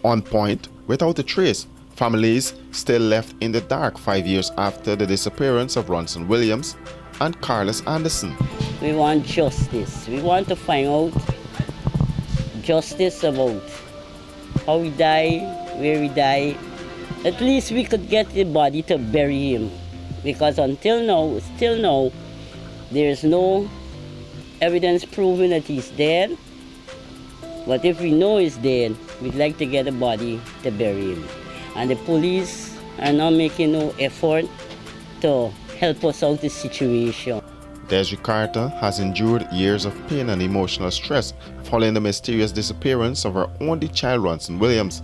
on point without a trace. Families still left in the dark 5 years after the disappearance of Ronson Williams and Carlos Anderson. We want justice. We want to find out justice about how he died, where he died. At least we could get the body to bury him. Because still now, there is no evidence proving that he's dead. But if we know he's dead, we'd like to get a body to bury him. And the police are not making no effort to help us out this situation. Desiree Carter has endured years of pain and emotional stress following the mysterious disappearance of her only child, Ronson Williams.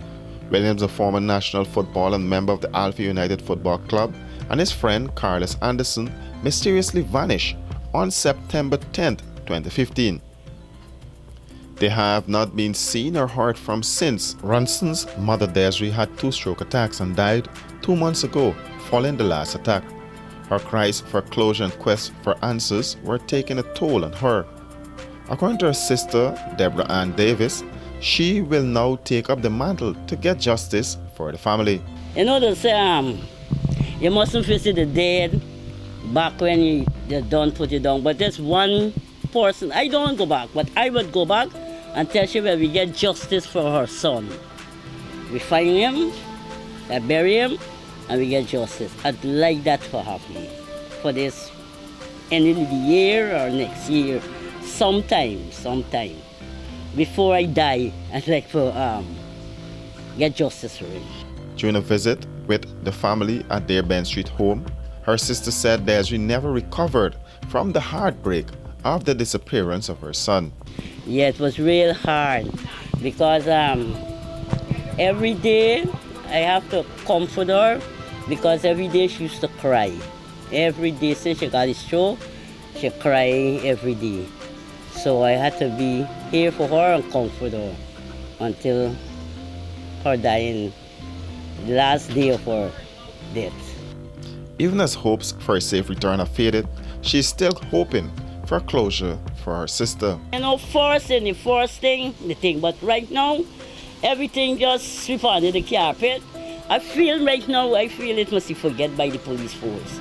Williams, a former national footballer and member of the Alpha United Football Club, and his friend Carlos Anderson mysteriously vanished on September 10, 2015. They have not been seen or heard from since. Ronson's mother Desiree had 2 stroke attacks and died 2 months ago following the last attack. Her cries for closure and quest for answers were taking a toll on her. According to her sister, Deborah Ann Davis, she will now take up the mantle to get justice for the family. You know, they say, you mustn't visit the dead back when you don't put it down. But there's one person, I don't go back, but I would go back and tell you where we get justice for her son. We find him, I bury him, and we get justice. I'd like that to happen for this end of the year or next year, sometime. Before I die, I'd like to get justice for him. During a visit with the family at their Ben Street home, her sister said Desiree never recovered from the heartbreak of the disappearance of her son. Yeah, it was real hard because every day I have to comfort her because every day she used to cry. Every day since she got a stroke, she cried every day. So I had to be here for her and comfort her until her dying, the last day of her death. Even as hopes for a safe return have faded, she's still hoping for closure for her sister. You know, the first thing, but right now, everything just sweep under the carpet. I feel it must be forget by the police force.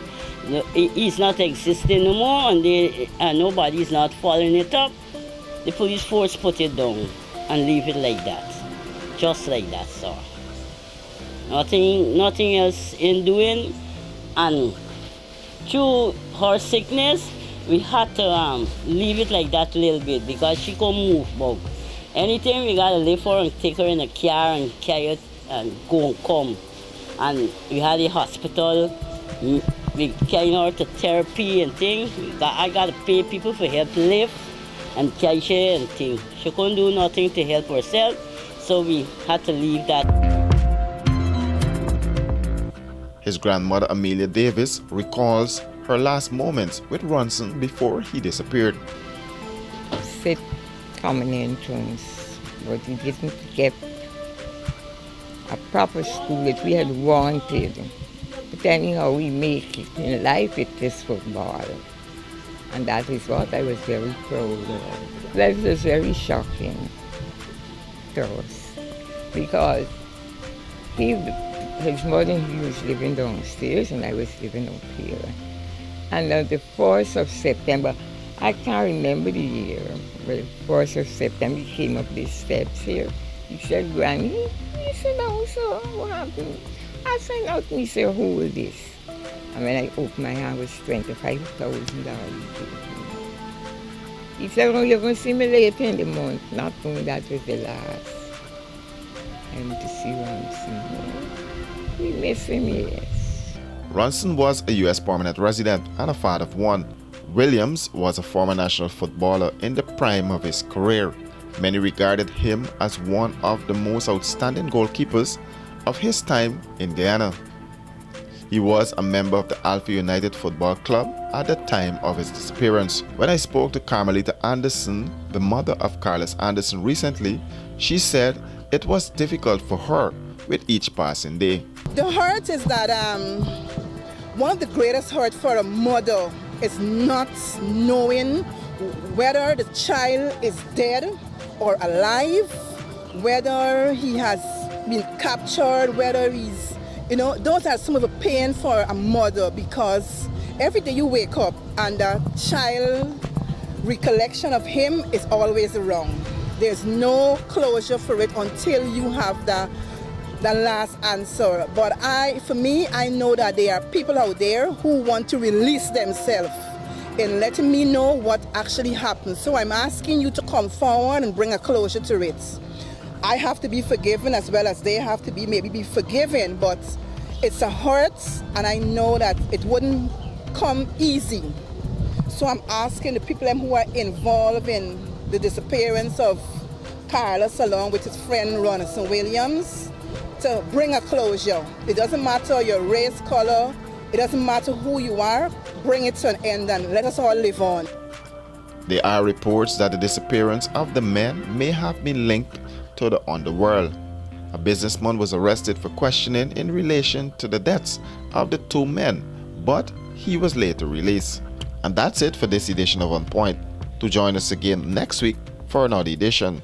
It's not existing no more, and nobody's not following it up. The police force put it down and leave it like that, just like that, sir. Nothing else in doing, and through her sickness, we had to leave it like that a little bit because she couldn't move about. Anything we gotta lift her and take her in a car and carry it and go and come. And we had a hospital. We carrying her to therapy and things. I gotta pay people for help to lift and carry her and things. She couldn't do nothing to help herself, so we had to leave that. His grandmother Amelia Davis recalls her last moments with Ronson before he disappeared. Fit common entrance, but we didn't get a proper school that we had wanted. But anyhow, we make it in life with this football. And that is what I was very proud of. That was very shocking to us because his mother and he was living downstairs and I was living up here. And on the 4th of September, I can't remember the year, but the 4th of September, he came up these steps here. He said, Granny, he said, no, sir, what happened? I found out, and he said, who is this? And when I opened my hand, it was $25,000. He said, oh, you're going to see me later in the month. Not knowing that was the last. And to see Ronson. We miss him, yes. Ronson was a U.S. permanent resident and a father of 1. Williams was a former national footballer in the prime of his career. Many regarded him as one of the most outstanding goalkeepers of his time in Guyana. He was a member of the Alpha United Football Club at the time of his disappearance. When I spoke to Carmelita Anderson, the mother of Carlos Anderson, recently, she said it was difficult for her with each passing day. The hurt is that one of the greatest hurt for a mother is not knowing whether the child is dead or alive, whether he has been captured, whether he's, those are some of the pain for a mother, because every day you wake up and a child recollection of him is always wrong. There's no closure for it until you have the last answer. But for me, I know that there are people out there who want to release themselves in letting me know what actually happened. So I'm asking you to come forward and bring a closure to it. I have to be forgiven as well as they have to be forgiven, but it's a hurt, and I know that it wouldn't come easy. So I'm asking the people who are involved in the disappearance of Carlos along with his friend Ronson Williams to bring a closure. It doesn't matter your race, color, it doesn't matter who you are, bring it to an end and let us all live on. There are reports that the disappearance of the men may have been linked to the underworld. A businessman was arrested for questioning in relation to the deaths of the two men, but he was later released. And that's it for this edition of On Point. To join us again next week for another edition.